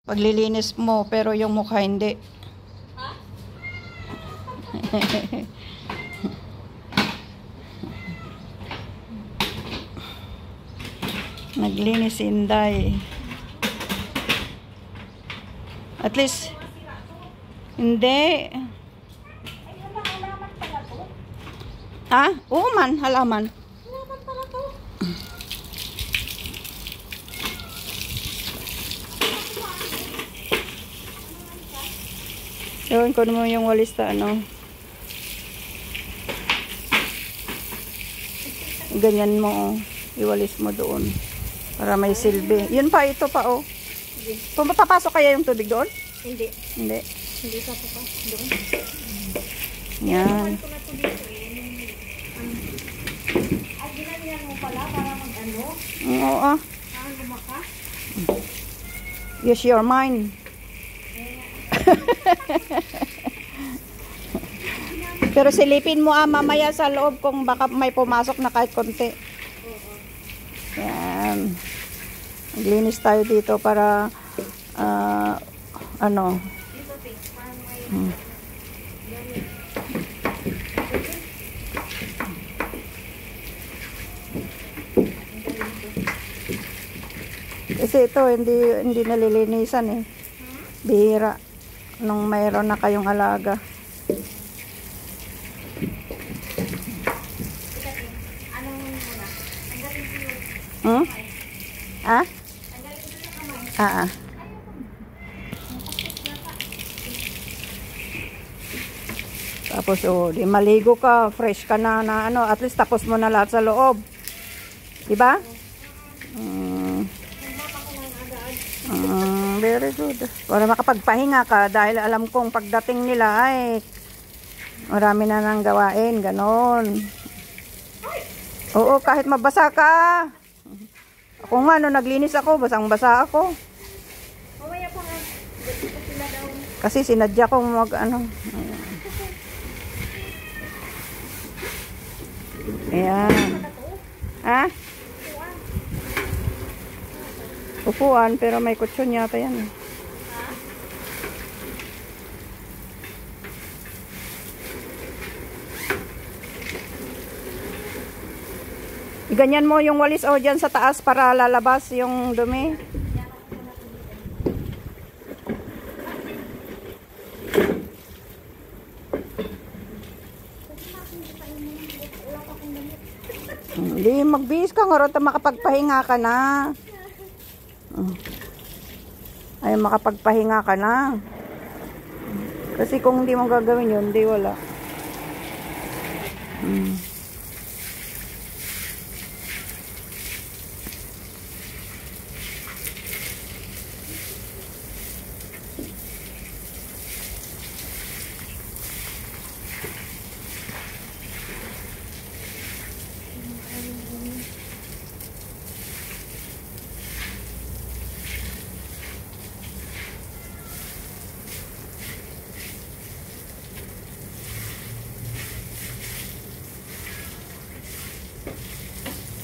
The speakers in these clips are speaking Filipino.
Paglilinis mo, pero yung mukha hindi. Ha? Naglinis si Inday. At least, hindi. Halaman pala to. Ha? Oo man, halaman. Halaman pala to. Gawin ko naman yung walis na ano. Ganyan mo, oh. Iwalis mo doon. Para may silbi. Yun pa, ito pa, oh. Papasok kaya yung tubig doon? Hindi. Hindi. Hindi ka pa doon. Yan. Ay, ginanyan mo pala para mag-ano? Oo, ah. Para lumaka? Use your mind. Pero silipin mo mamaya sa loob kung baka may pumasok na kahit konti. Yan. Maglinis tayo dito para ano. Kasi ito hindi nalilinisan eh. Bihira nung mayroon na kayong alaga. Hmm? Ah? Ah. Tapos di maligo ka, fresh ka na ano, at least tapos mo na lahat sa loob. 'Di ba? Very good. Para makapagpahinga ka dahil alam kong pagdating nila ay marami na nang gawain, ganon. Oo, kahit mabasa ka. Ako nga, no, naglinis ako, basang-basa ako. Mamaya pa nga. Sila daw. Kasi sinadya ko ano. Ayan. Ha? Upuan, pero may kutsyon yata yan. Ganyan mo yung walis dyan sa taas para lalabas yung dumi. Hindi, magbihis ka nga ron, makapagpahinga ka na. Ay, makapagpahinga ka na. Kasi kung hindi mo gagawin yun, hindi wala.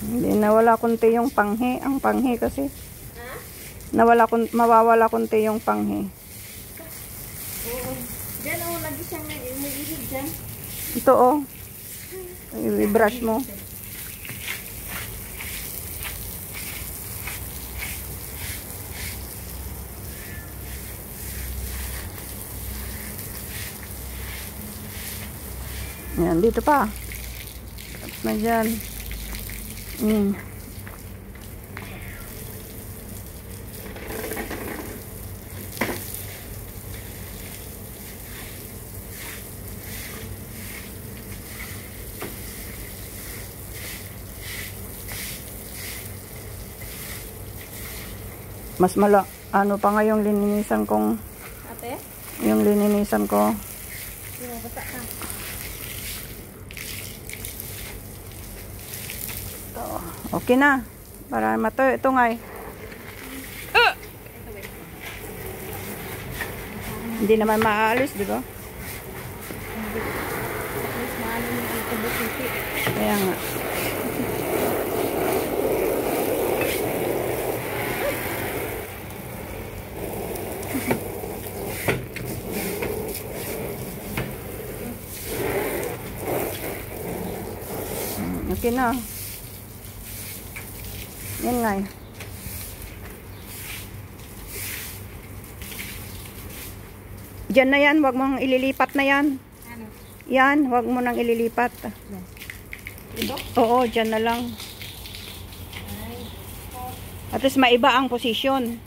Hindi, nawala konti yung panghi. Ang panghi kasi. Ha? Mawawala konti yung panghi. Oo. Diyan o, lagi siyang nag-ihig dyan. Ito o. I-brush mo. Yan, dito pa. Tapos na dyan. Mas ano pa nga yung lininisan kong Ate? yung lininisan ko. Basta ka. Okay na. Para matuyo. Ito nga eh. Hindi naman maaalis, di ba? Kaya nga. Okay na. Yan nga eh. Diyan na yan, wag mong ililipat na yan. Ano? Yan, wag mo nang ililipat. Ito? Oo, diyan na lang. At least maiba ang posisyon.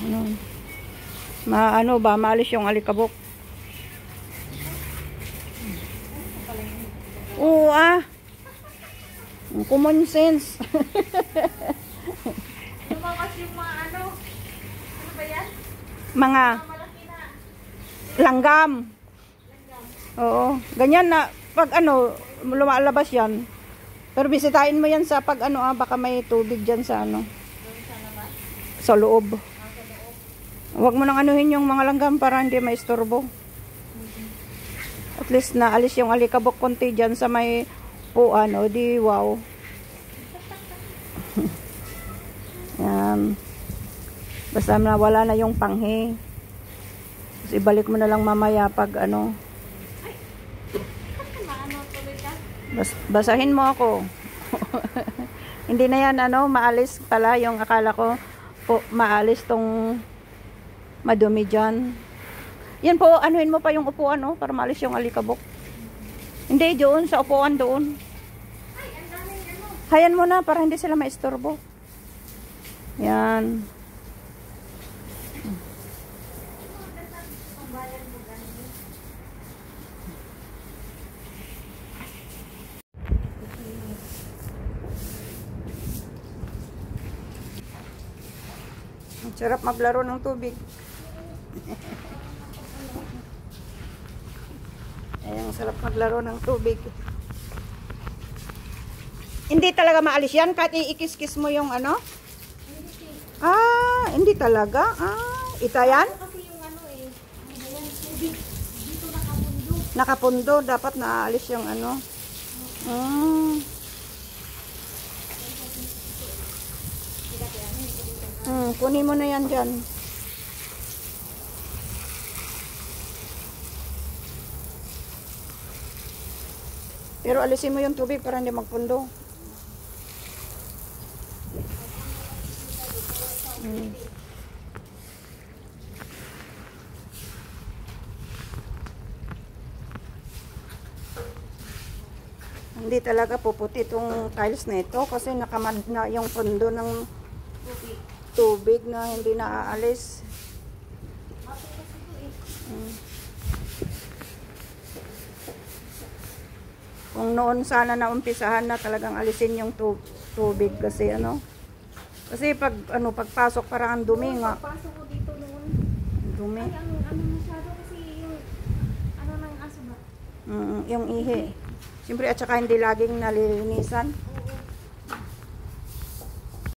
Ano? Ano ba, maalis yung alikabok. Oo common sense. Lumakas yung mga ano. Ano ba yan? Mga Malaki na. langgam. Oo, ganyan na pag ano lumalabas yan. Pero bisitahin mo yan sa pag ano baka may tubig diyan sa ano. Sa loob. Huwag mo nang anuhin yung mga langgam para hindi maistorbo. At least naalis yung alikabok konti diyan sa may puan, di wow. Yan. Basta wala na yung panghe. Tapos ibalik mo na lang mamaya pag ano. Maano tuloy ka? Basahin mo ako. Hindi na yan maalis pala yung akala ko maalis tong madumi dyan. Yan po, anuhin mo pa yung upuan para maalis yung alikabok. Hindi, doon sa upuan doon. Ay, ang daming ano. Hayan mo na para hindi sila maistorbo. Yan. Ang sarap maglaro ng tubig. Ayan, sarap maglaro ng tubig. Hindi talaga maalis yan kahit iikis-kis mo yung ano? Hindi talaga. Ita yan? Kasi yung ano eh. Ano yan? Tubig. Dito nakapundo. Nakapundo. Dapat naaalis yung ano. Kunin mo na yan dyan. Pero alisin mo yung tubig para hindi magpundo. Hindi talaga puputi itong tiles na ito kasi nakamad na yung pundo ng tubig na hindi naaalis. Kung noon sana naumpisahan na talagang alisin yung tubig kasi kasi pagpasok parang ang dumi nga. Pagpasok ko dito noon. Dumi. Ay, ano masyado kasi yung ano ng aso ba? Yung ihi. Siyempre at saka hindi laging nalilinisan. Oo.